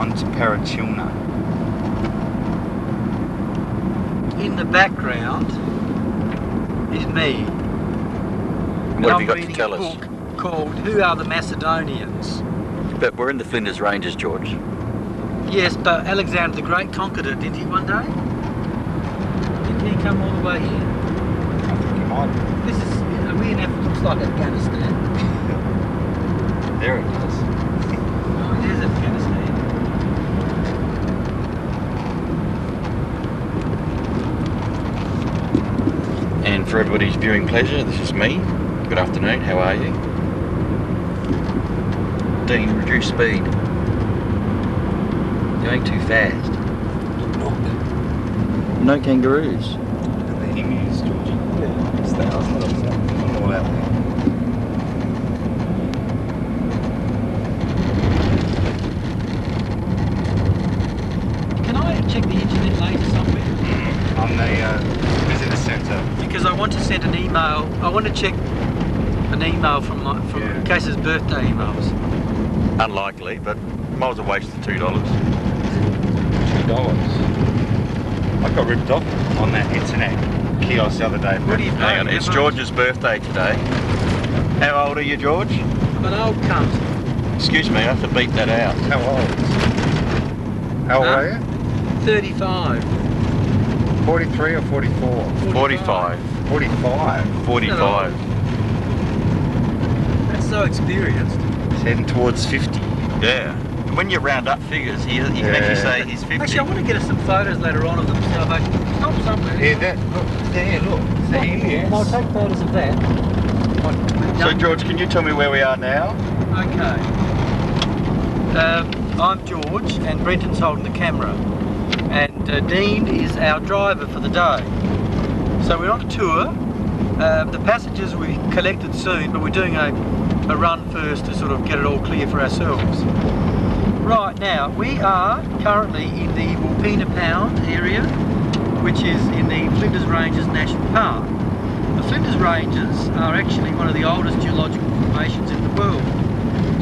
onto Perachilna. In the background is me. What have you got to tell us? I'm reading a book called Who Are the Macedonians? But we're in the Flinders Ranges, George. Yes, but Alexander the Great conquered it, didn't he, one day? Didn't he come all the way here? I think you might. This is, we in Africa, looks like Afghanistan. There it does. Oh, it is Afghanistan. And for everybody's viewing pleasure, this is me. Good afternoon, how are you? Dean, reduce speed. Going too fast. No kangaroos. Look at the emus, Georgie. Yeah. It's the house that I'm all out there. Can I check the internet later somewhere? On the visitor centre. Because I want to send an email. I want to check an email from Yeah. in case it's birthday emails. Unlikely, but might as well waste the $2. $2. I got ripped off on that internet kiosk the other day. What do you Hang on, it's George's birthday today. How old are you, George? I'm an old cunt. Excuse me, I have to beep that out. How old? How old are you? 35. 43 or 44? 45. 45. 45. That's so experienced. It's heading towards 50. Yeah. When you round up figures, you can actually say he's 50. Actually, I want to get us some photos later on of them. Stop somewhere. Yeah, that, look, there, look. See, I'll take photos of that. So George, can you tell me where we are now? Okay. I'm George, and Brenton's holding the camera. And Dean is our driver for the day. So we're on a tour. The passengers we collected soon, but we're doing a run first to sort of get it all clear for ourselves. Right, now we are currently in the Walpina Pound area, which is in the Flinders Ranges National Park. The Flinders Ranges are actually one of the oldest geological formations in the world,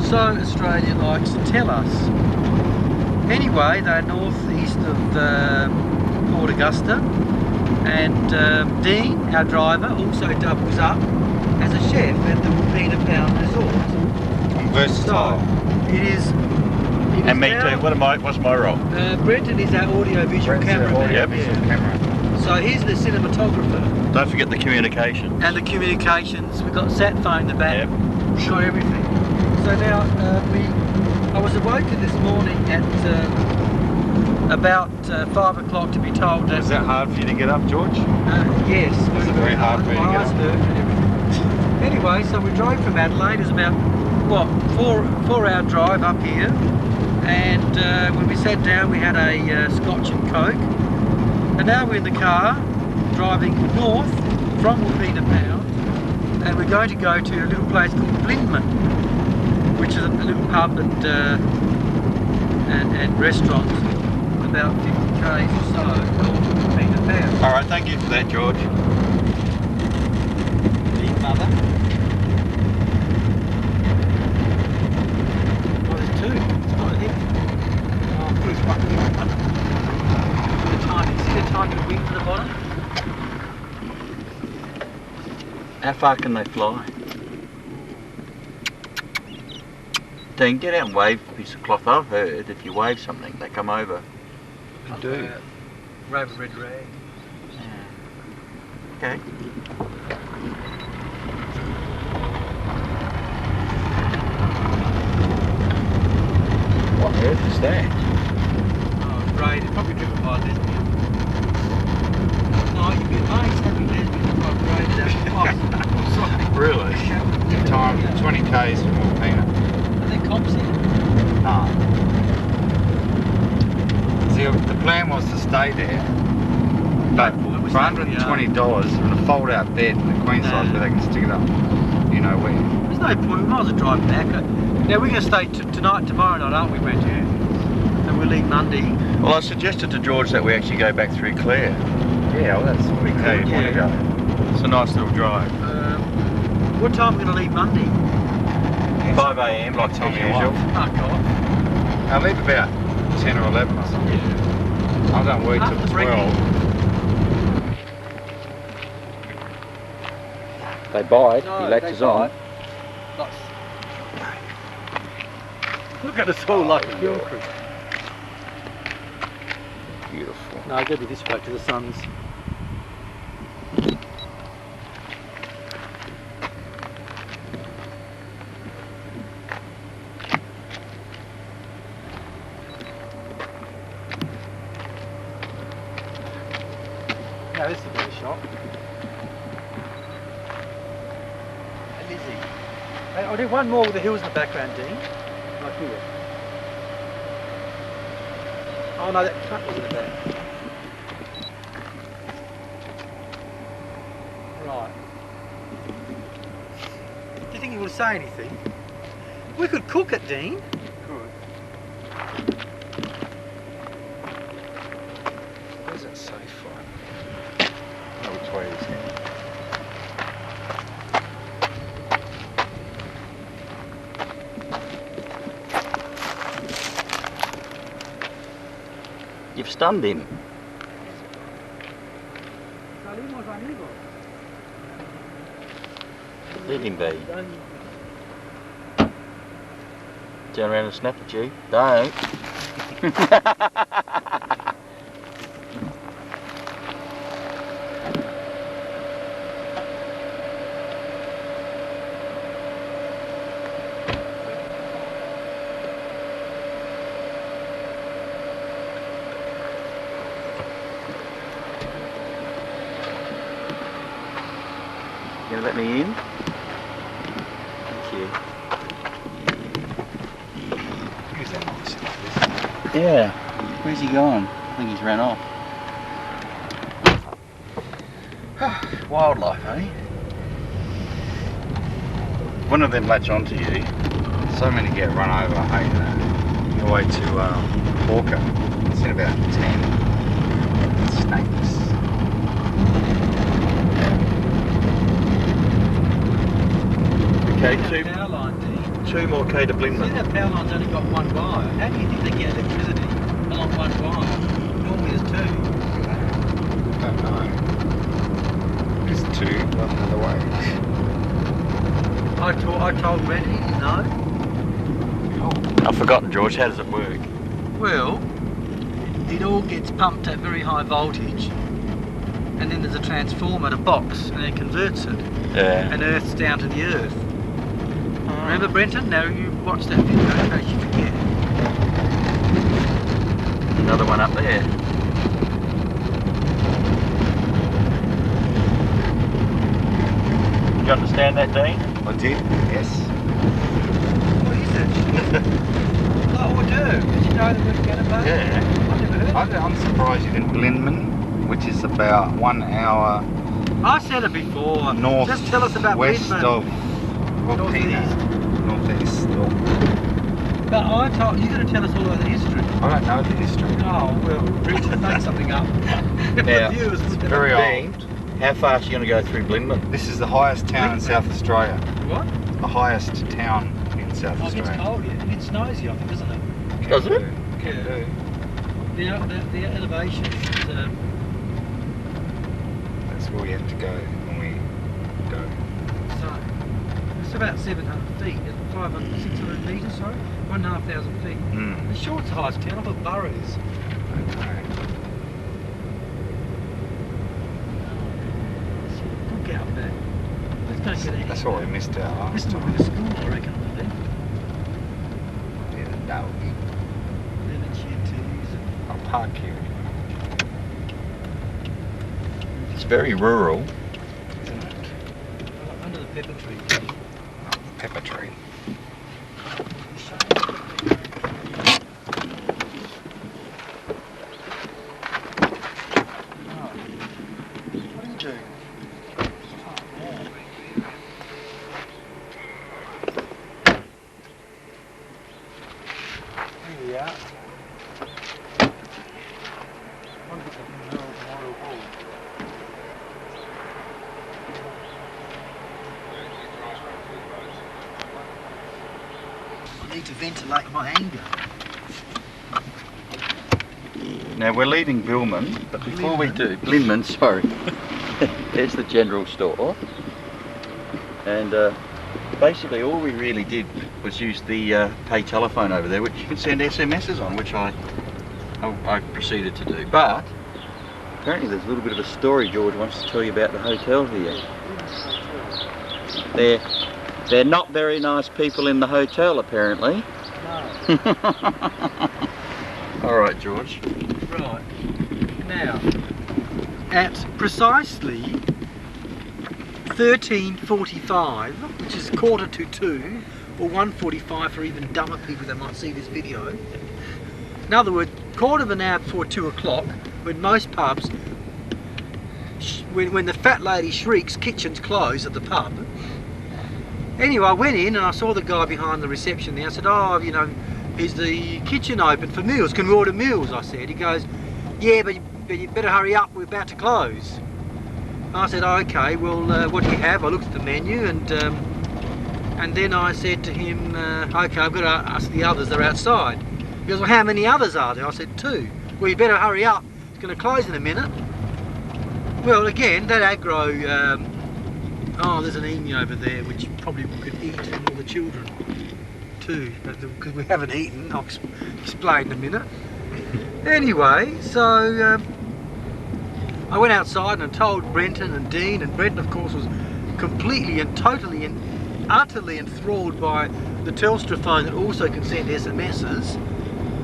so Australia likes to tell us. Anyway, they're northeast of Port Augusta, and Dean, our driver, also doubles up as a chef at the Walpina Pound Resort. I'm versatile. So, it is And me too. What's my role? Brenton is our audio-visual cameraman. camera. So he's the cinematographer. Don't forget the communication. And the communications. We've got sat phone in the back. Yep. We've got everything. So now I was awoken this morning at about 5 o'clock to be told that. Was that hard for you to get up, George? Yes. Was it very hard for you to My get eyes up? hurt and everything. Anyway, so we drove from Adelaide. It was about, what, 4-hour drive up here. And when we sat down, we had a Scotch and Coke. And now we're in the car, driving north from Walpina Pound. And we're going to go to a little place called Blindman, which is a little pub and restaurant about 50 k's or so north of Walpina Pound. All right, thank you for that, George. Big mother. Oh, there's two. Oh, yeah. Oh, please, fuck me. The timing. See the timing wings at the bottom? How far can they fly? Dean, get out and wave a piece of cloth. I've heard if you wave something, they come over. You do. Wave a red rag. Okay. What on earth is that? Oh, great. It's probably driven by a lesbian. No, you'd be amazed how many lesbians have got great down. Oh, sorry. Really? Your time, 20 k's from Walpina. Are they cops here? No. See, the plan was to stay there, but Well, for we stayed in the $120 and a fold-out bed in the queen size where they can stick it up, you know where. There's no point. We might as well drive back. Now we're going to stay tonight, tomorrow night, aren't we, Brent? Yeah. And we'll leave Monday. Well, I suggested to George that we actually go back through Clare. Yeah, well that's pretty cool. could, You want to yeah. go? It's a nice little drive. What time are we going to leave Monday? 5 AM, like Tell as me usual. Fuck off. I leave about 10 or 11 or something. I don't work till 12. They bite, No, he latches on. Nice. Look at us all like a film crew. Beautiful. No, I've got to be this way to the sun's. Now this is a better shot. And Lizzie. I'll do one more with the hills in the background, Dean. Like here. Oh no, that cut was in the back. Right. Do you think he will say anything? We could cook it, Dean. Good. Where's that safe from? Oh, which way is it? You've stunned him. Let him be. Turn around and snap at you. Don't. You gonna let me in? Thank you. Who's that noise? Yeah. Where's he gone? I think he's ran off. Wildlife, eh? One of them latch onto you. So many get run over, hey, your way to Hawker. It's in about 10 snakes. Okay, Power line, Dean. 2 more K to See, Blindman. that power line's only got one wire. How do you think they get electricity along one wire? Normally there's two. I don't know. There's 2, one the other way. I told Brenton, he didn't know. I've forgotten, George. How does it work? Well, it all gets pumped at very high voltage, and then there's a transformer, a box, and it converts it, Yeah. and earths down to the earth. Remember, Brenton? Now you watch that video in case you forget. Another one up there. Do you understand that, Dean? I did, yes. What is it? Oh, hors d'oeuvre. Did you know that we're going to pay? Yeah. I've never heard of it. I'm surprised you didn't Blindman, which is about 1 hour I said it before. north Just tell us about west Brisbane. of Wilpena. Northeast. But I told you got to tell us all about the history. I don't know the history. Oh well, Brenton make something up. Now, The viewers It's look at very it. old. How fast are you going to go through Blindman? This is the highest town in South Australia. What? The highest town in South Oh, it gets Australia. cold here. It snows here, I think, doesn't it? Does it? Can do. The elevation is. That's where we have to go when we go. So, it's about 700 feet, 500, 600 metres, sorry, 1,500 feet. Mm. It's sure it's the highest town, I thought Burrow is. Okay. We'll get up there. Let's go get That's what we missed out This last will time. be the school, I reckon, up there. Yeah, the dog. Lemon shanties. I'll park here. It's very rural. Isn't it? Under the pepper tree. Pepper tree. What are you doing? Here we are. One bit of Memorial Hall. I need to ventilate my anger. Now we're leaving Billman, but before we do, Blinman, sorry. There's the general store. And basically all we really did was use the pay telephone over there, which you can send SMSs on, which I proceeded to do. But apparently there's a little bit of a story George wants to tell you about the hotel here. They're not very nice people in the hotel, apparently. No. All right, George. Right. Now, at precisely 13:45, which is 1:45 or 1:45 for even dumber people that might see this video. In other words, quarter of an hour before 2 o'clock, when most pubs, when the fat lady shrieks, kitchens close at the pub. Anyway, I went in and I saw the guy behind the reception there. I said, oh, you know, is the kitchen open for meals? Can we order meals? I said. He goes, yeah, but you better hurry up, we're about to close. I said, oh, okay, well, what do you have? I looked at the menu and then I said to him, okay, I've got to ask the others, they're outside. He goes, well, how many others are there? I said, 2. Well, you better hurry up, it's going to close in a minute. Well, again, that aggro, oh, there's an emu over there which probably could eat all the children too, because we haven't eaten. I'll explain in a minute. Anyway, so I went outside and told Brenton and Dean, and Brenton of course was completely and totally and utterly enthralled by the Telstra phone that also can send SMSs.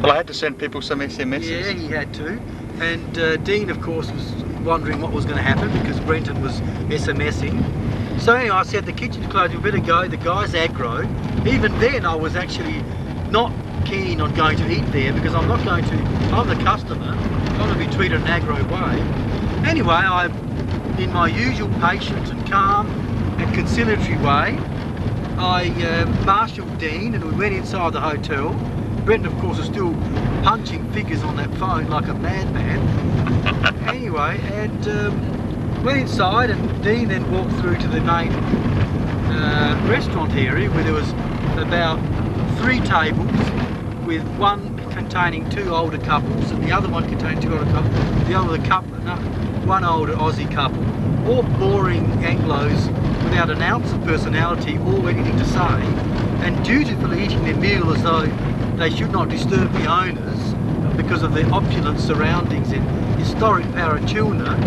Well, I had to send people some SMSs. Yeah, he had to. And Dean of course was wondering what was going to happen because Brenton was SMSing. So anyway, I said the kitchen's closed, we better go, the guy's aggro. Even then I was actually not keen on going to eat there because I'm not going to, I'm the customer, I'm going to be treated in an aggro way. Anyway, I, in my usual patient and calm and conciliatory way, I marshalled Dean and we went inside the hotel. Brenton of course was still punching figures on that phone like a madman. Anyway, and went inside and Dean then walked through to the main restaurant area where there was about 3 tables with one containing 2 older couples and the other one containing 2 older couples, the other couple, one older Aussie couple, all boring Anglos without an ounce of personality or anything to say, and dutifully eating their meal as though they should not disturb the owners because of their opulent surroundings in historic Parachilna,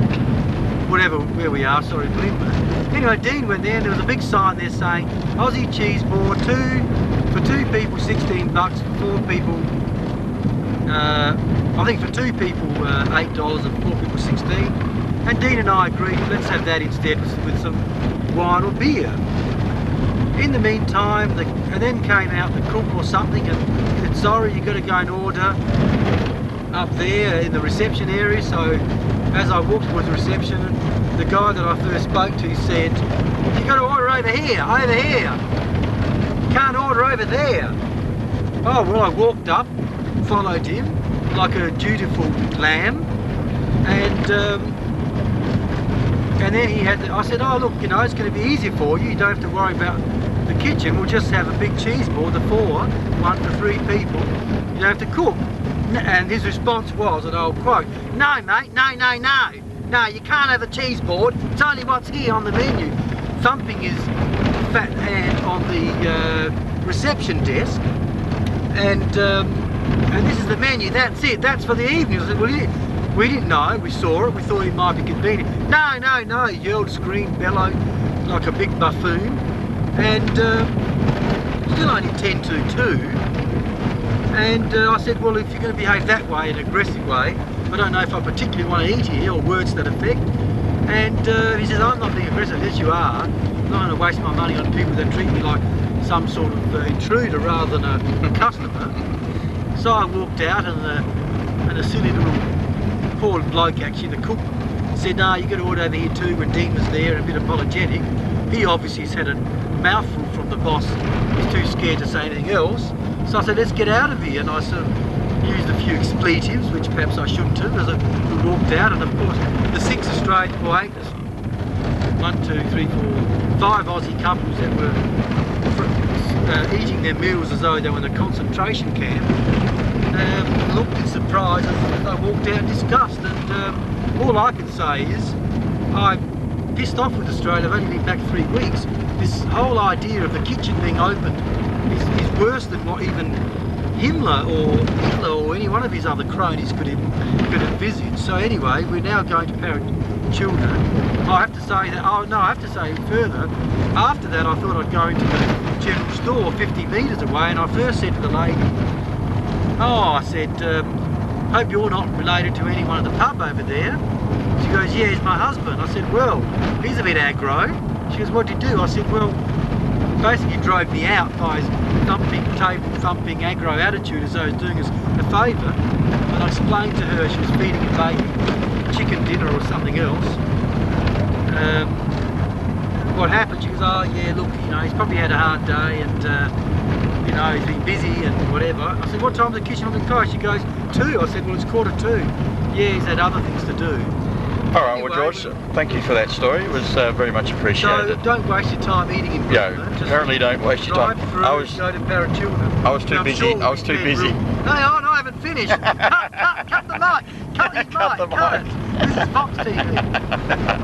where we are, sorry, Flinders. Anyway, Dean went there and there was a big sign there saying Aussie cheese board, for 2 people $16, for 4 people, I think for 2 people $8 and 4 people 16. And Dean and I agreed, let's have that instead with some wine or beer. In the meantime, and then came out the cook or something and said, sorry, you've got to go and order up there in the reception area. So as I walked towards the reception, the guy that I first spoke to said, you got to order over here, you can't order over there. Oh, well, I walked up, followed him like a dutiful lamb, and then he had, I said, oh look, you know, it's going to be easy for you, you don't have to worry about the kitchen, we'll just have a big cheese board, one for 3 people, you don't have to cook. And his response was, and I'll quote, no mate, no, you can't have a cheese board, it's only what's here on the menu. Thumping his fat hand on the reception desk, and this is the menu, that's it, that's for the evening. I said, well, we didn't know, we saw it, we thought it might be convenient. No, he yelled, screamed, bellowed like a big buffoon, and still only 10 to 2. And I said, well, if you're going to behave that way, an aggressive way, I don't know if I particularly want to eat here, or words to that effect. And he says, I'm not being aggressive, yes you are. I'm not going to waste my money on people that treat me like some sort of intruder rather than a customer. So I walked out and a silly little poor bloke, actually, the cook, said, no, you got to order over here too, when Dean was there, and a bit apologetic. He obviously has had a mouthful from the boss, he's too scared to say anything else. So I said, let's get out of here, and I sort of used a few expletives, which perhaps I shouldn't have, as I walked out, and of course the 6 Australian, 1, 2, 3, 4, 5 Aussie couples that were eating their meals as though they were in a concentration camp, looked in surprise as though walked out in disgust, and all I can say is I'm pissed off with Australia. I've only been back 3 weeks. This whole idea of the kitchen being opened is worse than what even Himmler or any one of his other cronies could envisage. So anyway, we're now going to parent children. I have to say that, oh no, I have to say further, after that I thought I'd go into the general store 50 metres away, and I first said to the lady, oh, I said, hope you're not related to anyone at the pub over there. She goes, yeah, he's my husband. I said, well, he's a bit aggro. She goes, what'd you do? I said, well, basically drove me out by his thumping, table thumping, aggro attitude as though he was doing us a favour. And I explained to her she was feeding a baby chicken dinner or something else. What happened? She goes, oh yeah, look, you know, he's probably had a hard day, and you know, he's been busy and whatever. I said, what time's the kitchen on the car? She goes, 2. I said, well, it's 1:45. Yeah, he's had other things to do. All right, Anyway, well, George, thank you for that story. It was very much appreciated. So don't waste your time eating in Brisbane. Yeah, apparently don't waste your time. Drive through and go to parent children. I was too I'm busy. sure I was too busy. No, I haven't finished. cut the mic. Cut his Cut the mic. Cut mic. it. This is Fox TV.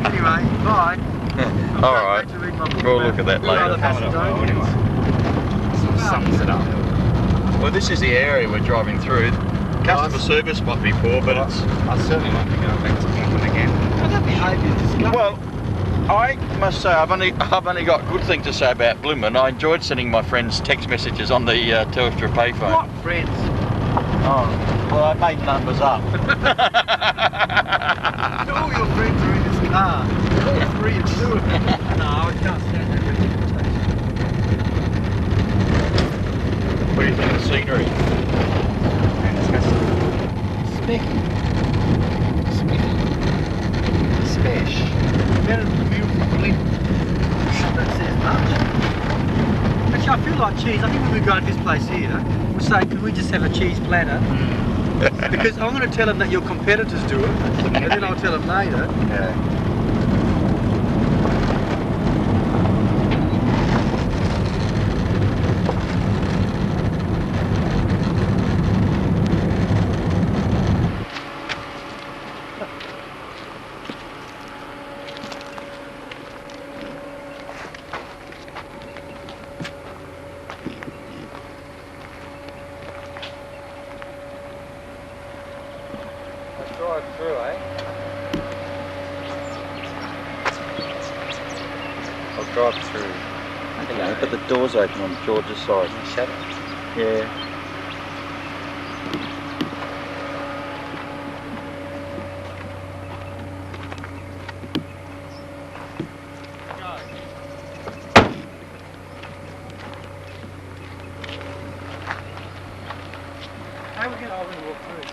Anyway, bye. I'm All going right. to read my book We'll about look at that who are later. the Macedonians. Sums it up. Well, this is the area we're driving through. Customer service might be poor, but it's... I certainly won't be going back to England again. Oh, that behaviour is disgusting. Well, I must say I've only got good things to say about Blooming. I enjoyed sending my friends text messages on the Telstra payphone. What friends? Oh, well, I made numbers up. All your friends are in this car. All 3 and 2 of them. No, I can't stand that representation. What do you think of the scenery? Specky. Spesh. Better than the beautiful Flinders. That says much. Actually, I feel like cheese. I think when we go to this place here, we'll say, can we just have a cheese platter? Because I'm going to tell them that your competitors do it, and then I'll tell them later. Yeah. Drive through, eh? I'll drive through. Yeah, but the door's open on George's side. Shut it. Yeah. How are we going to walk through?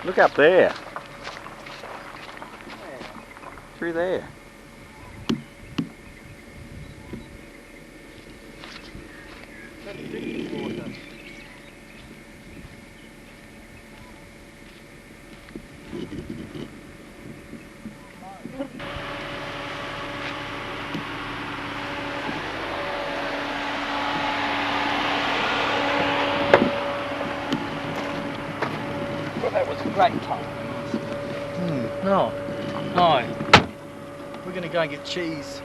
Look up there. Through there. Well, that was a great time. No. We're going to go and get cheese.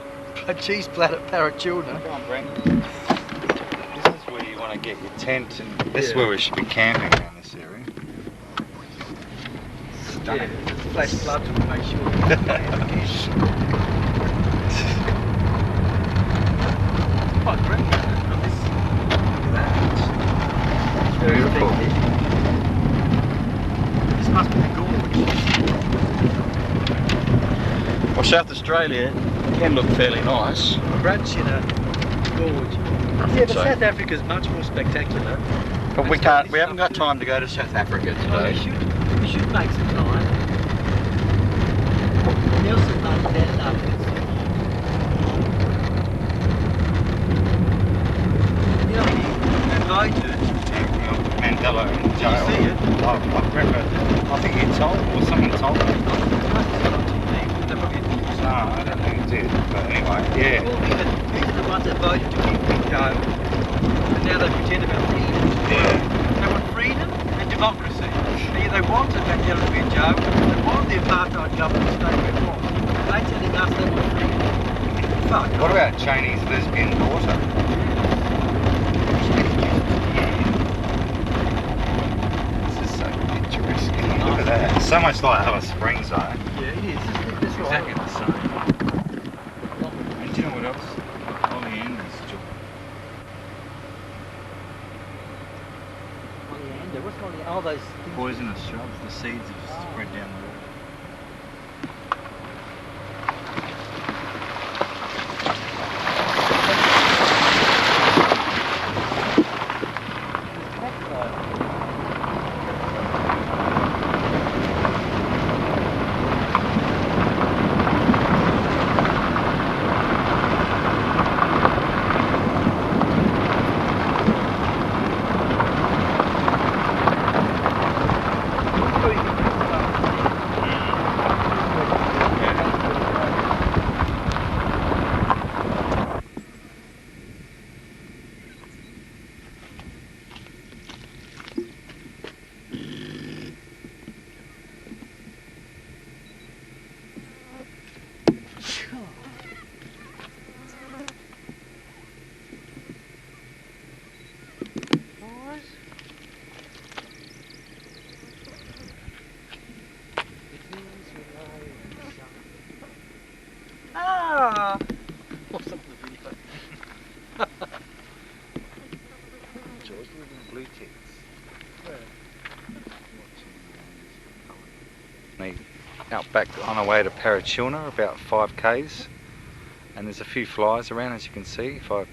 A cheese platter for our children. Come on, Brenton. This is where you want to get your tent, and this is where we should be camping around this area. Stunning. Yeah, flash floods will make sure we don't have again. Quite great on this. Look at that. It's very Beautiful. effective. This must be the gorge. Well, South Australia can look fairly nice. Brunch in a gorge. Yeah, but so. South Africa's much more spectacular. But we can't. We haven't got time to go to South Africa Oh, today. you should make some time. Nelson made that afterwards. You know, he invited. Mandela in jail. Did you see it? I remember, I think you told, or someone told me. They probably didn't. No, I don't think it did, but anyway, yeah. Well, these are the ones government state reform. They're telling us they want to fuck. What about Chinese lesbian daughter? This is so picturesque. Look at that. So much like Alice Springs, though. Yeah, it is. That's right. Exactly the same. And do you know what else? Oleanders. Oleander. What's oleander? Oh, those things. Poisonous shrubs. The seeds have spread down the road. Ah! What's up with the video? George, living blue ticks. Out back on our way to Parachilna, about 5 k's, and there's a few flies around, as you can see. If I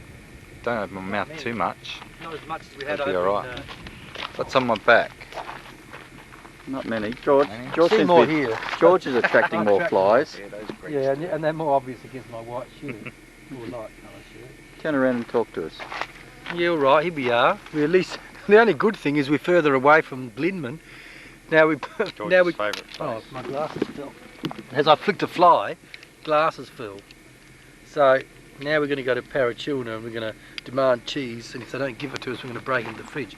don't open my mouth too much, Not as much as we had it'll be over alright. What's on my back? Not many. George, Many? George, See seems more to be- here. George is attracting more flies. Yeah, those green Yeah, stuff. and they're more obvious against my white shirt. More light colour shirt. Turn around and talk to us. Yeah, all right, here we are. We at least, the only good thing is we're further away from Blindman. Now we, George's now we, favourite oh, place. my glasses fell. As I flicked a fly, glasses fell. So now we're going to go to Parachilna and we're going to demand cheese, and if they don't give it to us, we're going to break into the fridge.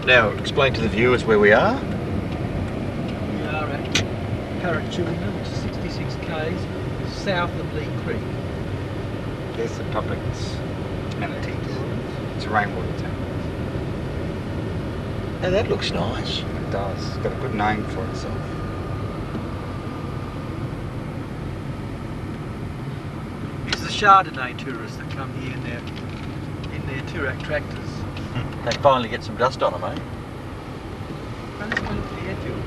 Now, explain to the viewers where we are. We are at Parachilna, which is 66 k's south of Lee Creek. There's the public's amenities. It's a rainwater tank. Now that looks nice. It does. It's got a good name for itself. It's the Chardonnay tourists that come here in their Toorak tractors. They finally get some dust on them, eh? Well, let's go look at the airfield.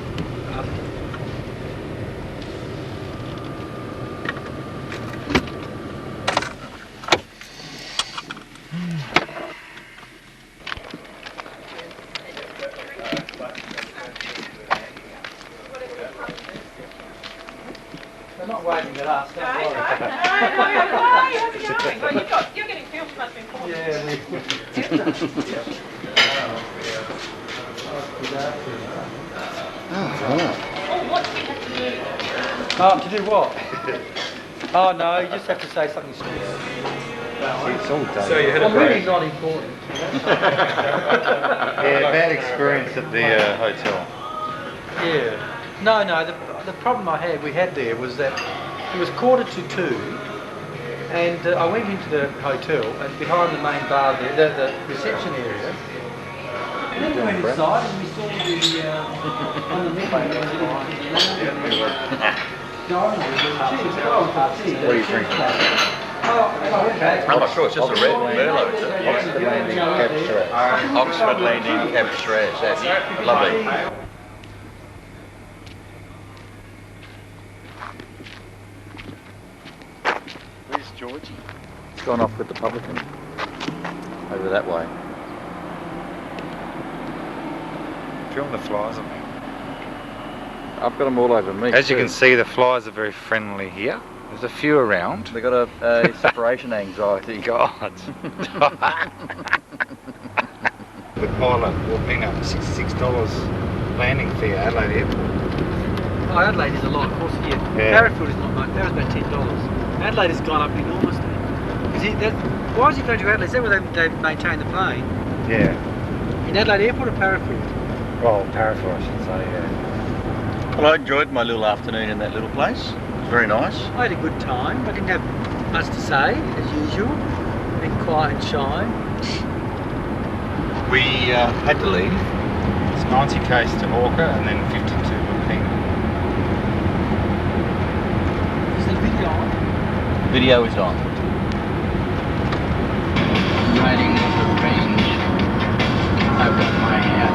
They're not waving at us, don't worry. You're getting filmed, must be important. Oh, what do we have to do? Oh, to do what? Oh no, you just have to say something stupid. It's all done. So you had a Well, really break. not important. Yeah, bad experience at the hotel. Yeah. No, the problem we had there was that it was 1:45, and I went into the hotel, and behind the main bar there, the reception area, and then we went inside and we saw the, on the menu, What are you drinking? I went back. I'm not sure, it's just a red Merlot, is it? Oxford Landing Cab Shiraz. Oxford Landing Cab Shiraz, that's lovely. Where's Georgie? It's gone off with the publican. Over that way. Film the flies on me. I've got them all over me. As you too. can see, the flies are very friendly here. There's a few around. They've got a separation anxiety. God. The pilot will ping up $66 landing fee at Adelaide Airport. Oh, Adelaide is a lot, of course, yeah. Yeah. Parafield is not much, that was about $10. Adelaide has gone up enormously. Why is he going to Adelaide? Is that where they maintain the plane? Yeah. In Adelaide Airport or Parafield? Well, Parafield, I should say, yeah. Well, I enjoyed my little afternoon in that little place. It was very nice. I had a good time. I didn't have much to say, as usual. Been quiet and shy. We had to leave. It's 90 k's to Orca and then 52 to Ping. Is the video on? Video is on. Riding the range. I've got my hat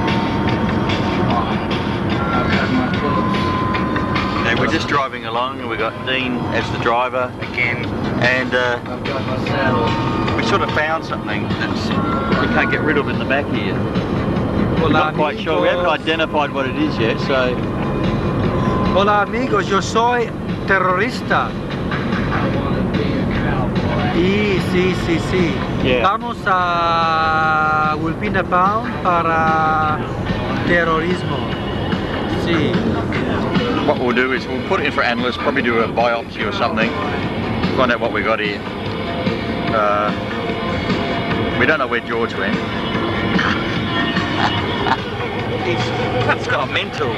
on. I've got my clothes. Yeah, we're just driving along and we've got Dean as the driver Again, and I've got my saddle. we sort of found something that's we can't get rid of in the back here. We're not quite sure. We haven't identified what it is yet, so Hola amigos, yo soy terrorista. I want to be a cowboy. Sí. yeah. Vamos a Wilpina Pound para terrorismo. Sí. What we'll do is we'll put it in for analysts, probably do a biopsy or something, find out what we got here. We don't know where George went. It's got mental.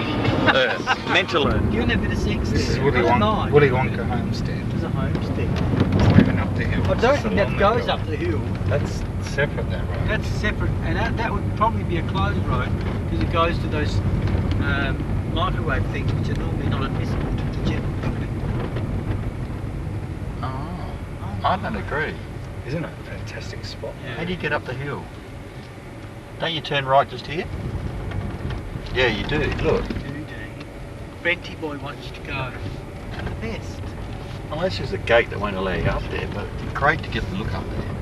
Mental. You and a bit of sex this is there. Willy I don't Wonka, mind. Willy Wonka homestead. There's a homestead. It's not even up the hill. I don't It's think along that the goes hill. up the hill. That's separate, that road. That's separate, and that would probably be a closed road because it goes to those microwave things which are normally not admissible to the general public. Oh, I don't agree. Isn't it a fantastic spot? How do you get up the hill? Don't you turn right just here? Yeah, you do. Look. Brenty boy wants you to go. The best. Unless there's a gate that won't allow you up there, but it's great to get the look up there.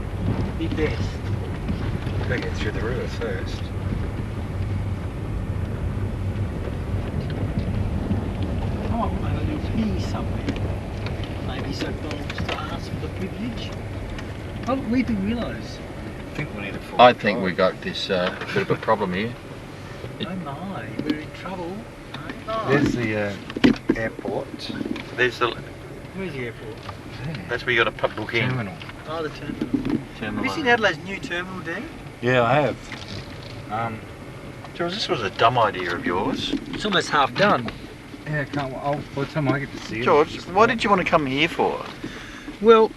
The best. Gotta get through the river first. Oh, maybe a little pea somewhere. Maybe so bold to ask for the privilege. Oh, weeping willows. I think we need a full I think drive. we got this bit of a problem here. Oh my, we're in trouble. Oh my. There's the airport. There's the. Where's the airport? That's where you got to book in. Terminal. Oh, the terminal. Have you seen Adelaide's new terminal, Dean? Yeah, I have. George, this was a dumb idea of yours. It's almost half done. Yeah, can't. By the time I get to see it. George, what did you want to come here for? Well,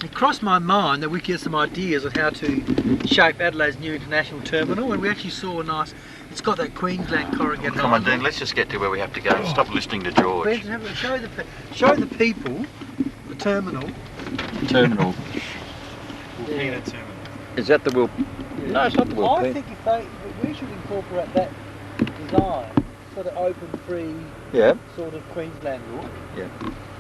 it crossed my mind that we could get some ideas of how to shape Adelaide's new international terminal, and we actually saw a nice. It's got that Queensland corrugated Come on, iron. Dean, let's just get to where we have to go and stop listening to George. Brenton, have a- show the people the terminal. Terminal. Wilpena terminal. Is that the Will? No, it's not the I Wilpena. think we should incorporate that design, sort of open, free, Yeah, sort of Queensland look,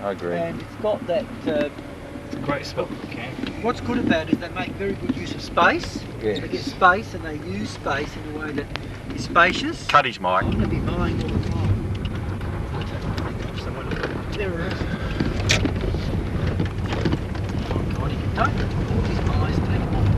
I agree. and it's got that. It's a great spot for camping. What's good about it is they make very good use of space. Yes. They get space and they use space in a way that is spacious. Cut his mic. I'm going to be buying all the time. Someone terrorist. Oh God, he can don't report his eyes take off.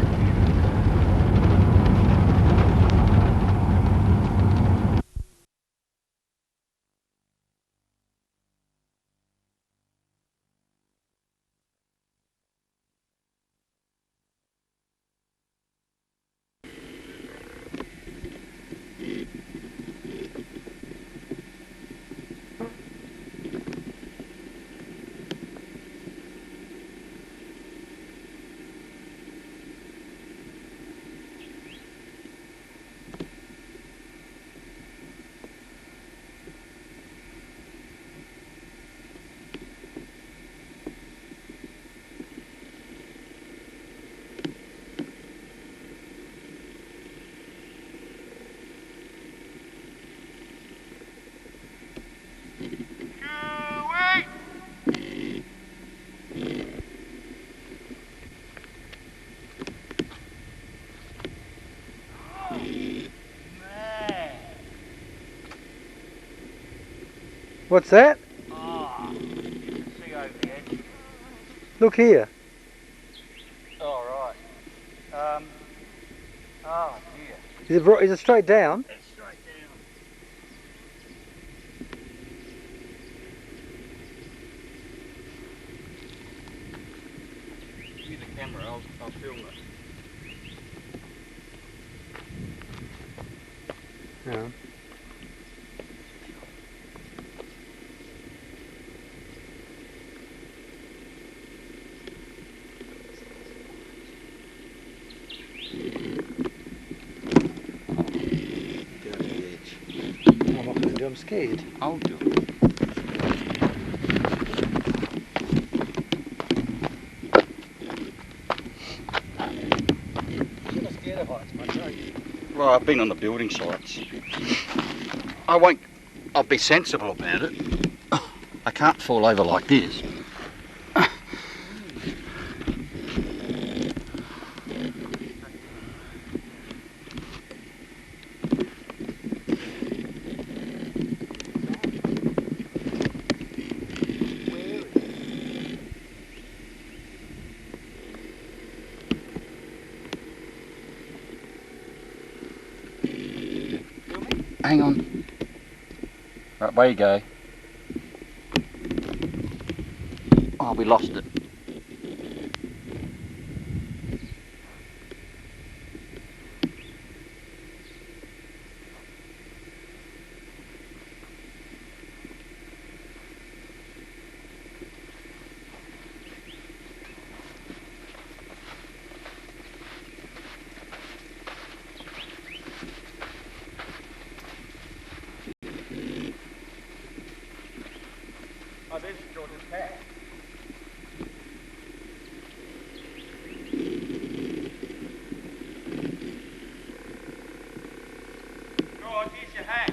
What's that? Ah, see over the edge. Look here. Oh, right. Oh, dear. Is it straight down? It's straight down. Give me the camera, I'll film it. Yeah. Get over the edge. I'm not going to do. I'm scared. I'll do it. You're not scared of heights, mate, are you? Well, I've been on the building sites. I'll be sensible about it. I can't fall over like this. Hang on. Right, away you go. Oh, we lost it. Oh, there's George's hat. George, here's your hat.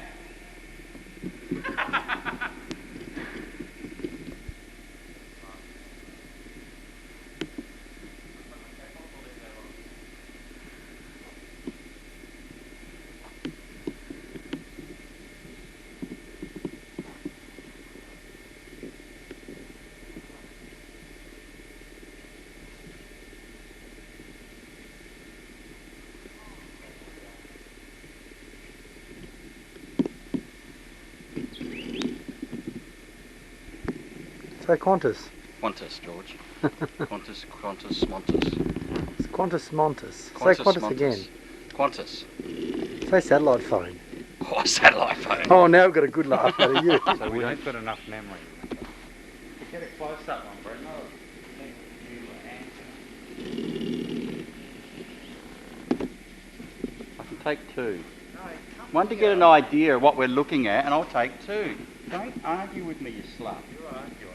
Say Qantas. Qantas, George. Qantas, Qantas, Montas. It's Qantas Montas. Say Qantas, Qantas Montas. again. Qantas. Say satellite phone. Oh, satellite phone. Oh, now I've got a good laugh out of you. So we don't got enough memory. Get a close up one, Brenton. I can take two. One to get an idea of what we're looking at, and I'll take two. Don't argue with me, you slut. You're arguing.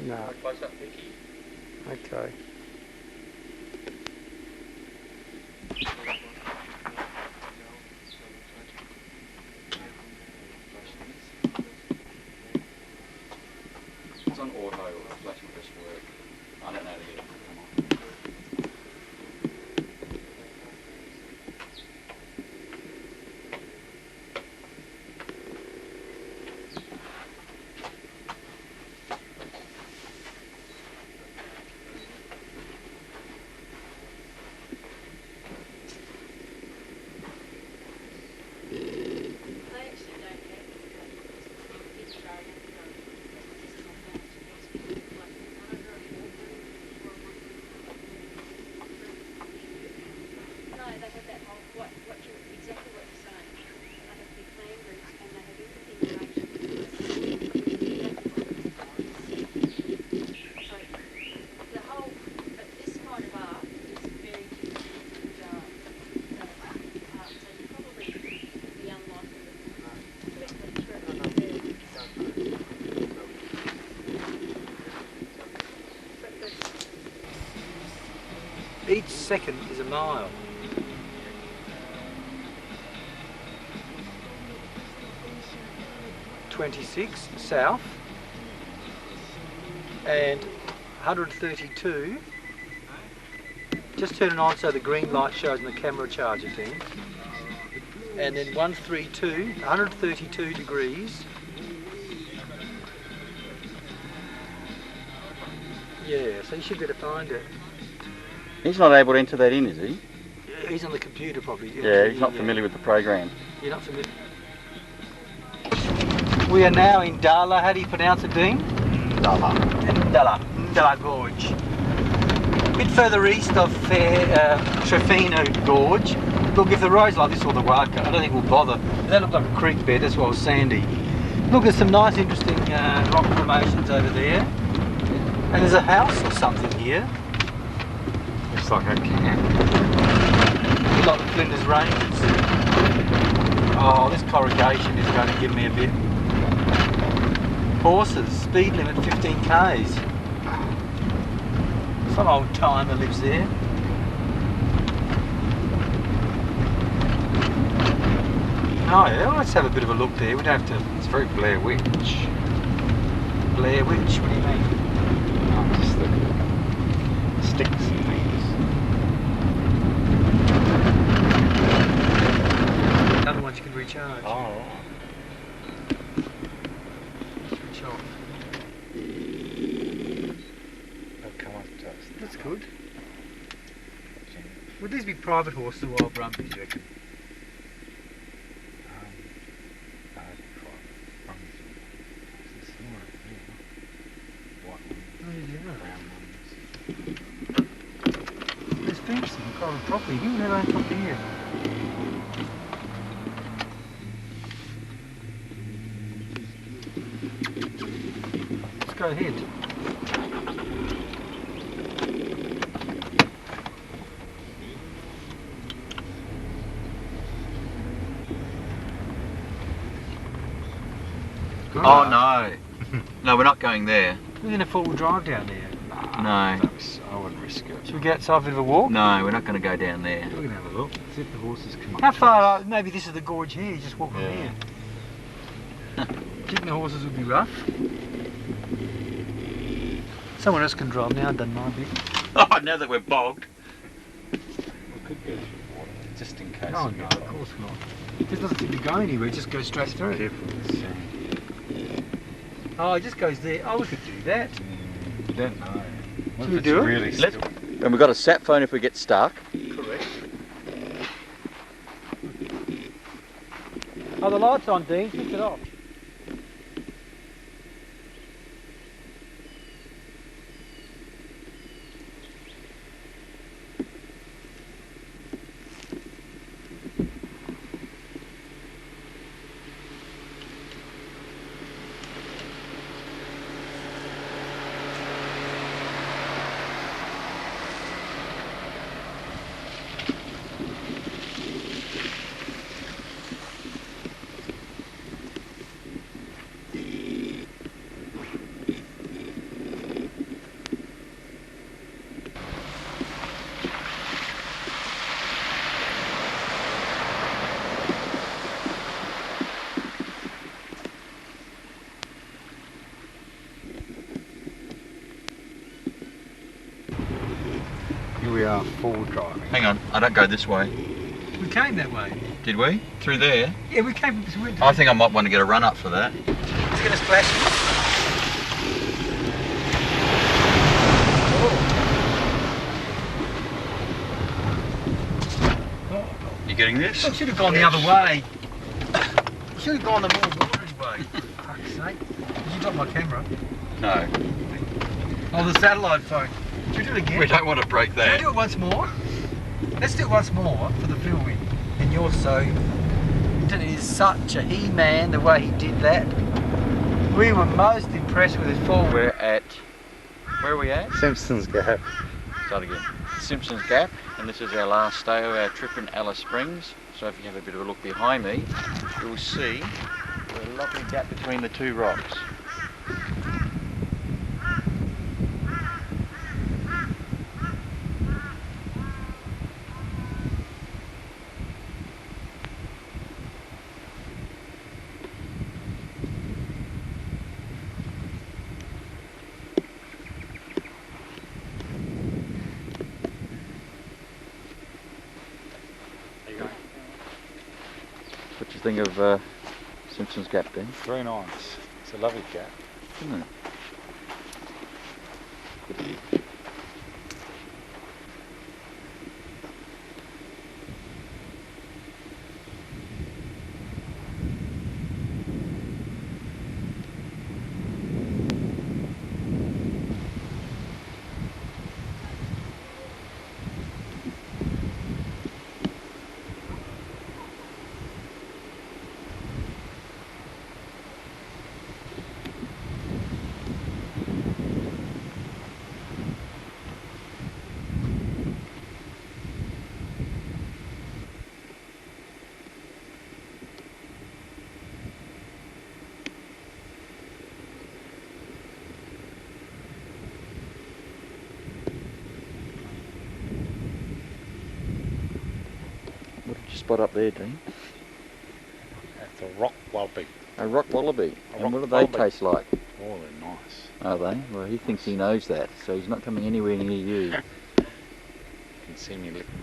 No. Close up, Vicky. Okay. It's on auto, or flash will just work. I don't know how to get it to come on. Each second is a mile. .26 south and 132. Just turn it on so the green light shows in the camera charger thing. And then 132, 132 degrees Yeah, so you should be able to find it. He's not able to enter that in, is he? Yeah, he's on the computer probably. Yeah, he's not familiar with the program. You're not familiar. We are now in Dala. How do you pronounce it, Dean? Dala Gorge. A bit further east of Trefino Gorge. Look, if the road's like this or the road, I don't think we'll bother. That looked like a creek bed, that's why it was sandy. Look, there's some nice interesting rock formations over there. And there's a house or something here. Looks like a camp. A bit like the Flinders Ranges. Oh, this corrugation is going to give me a bit. Horses, speed limit 15 k's. Some old timer lives there. Oh yeah, let's have a bit of a look there. We don't have to. It's very Blair Witch. Blair Witch, what do you mean? Just the sticks and things. Other ones you can recharge. Oh. Switch off. They'll come up to us. That's good. Would these be private horses or wild brumbies, you reckon? There's fencing, private property. Who would have owned property here? Let's go ahead. Oh no. No, we're not going there. We're in a four-wheel drive down there. No. I wouldn't risk it. Should we go outside for a bit of a walk? No, we're not going to go down there. We're going to have a look. See if the horses come up. How to far us. up? Maybe this is the gorge here, you just walk from Yeah. here. Keeping the horses would be rough. Someone else can drive now, done my bit. Oh, now that we're bogged. We could go through water, just in case. Oh we no, get of course not. This doesn't seem to go anywhere, it just goes straight through. careful with the sand. Oh, it just goes there. Oh, we could do that. You don't know. What Should if we it's do it? really Let's- still? And we've got a sat phone if we get stuck. Correct. Oh, the light's on, Dean. Switch it off. Here we are, forward driving. Hang on, I don't go this way. We came that way. Did we? Through there? Yeah, we came from this window. I think I might want to get a run up for that. It's going to splash. You getting this? I should have gone the other way. Should have gone the more watery way. Fuck's sake. Did you drop my camera? No. Oh, the satellite phone. Should we do it again? We don't want to break Can we that. do it once more? Let's do it once more for the filming. And you're so... Brenton is such a he-man the way he did that. We were most impressed with his forward. We're at... Where are we at? Simpson's Gap. Start again. Simpson's Gap, and this is our last day of our trip in Alice Springs. So if you have a bit of a look behind me, you will see a lovely gap between the two rocks. What do you think of Simpson's Gap, Ben? Very nice. It's a lovely gap. Isn't it? What did you spot up there, Dean? That's a rock wallaby. A rock wallaby. A And rock what do they wallaby. taste like? Oh, they're nice. Are they? Well, he thinks he knows that, so he's not coming anywhere near you. You can see me licking.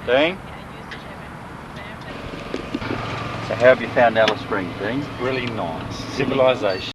Dean? So how have you found Alice Springs, Dean? Really nice. Civilization.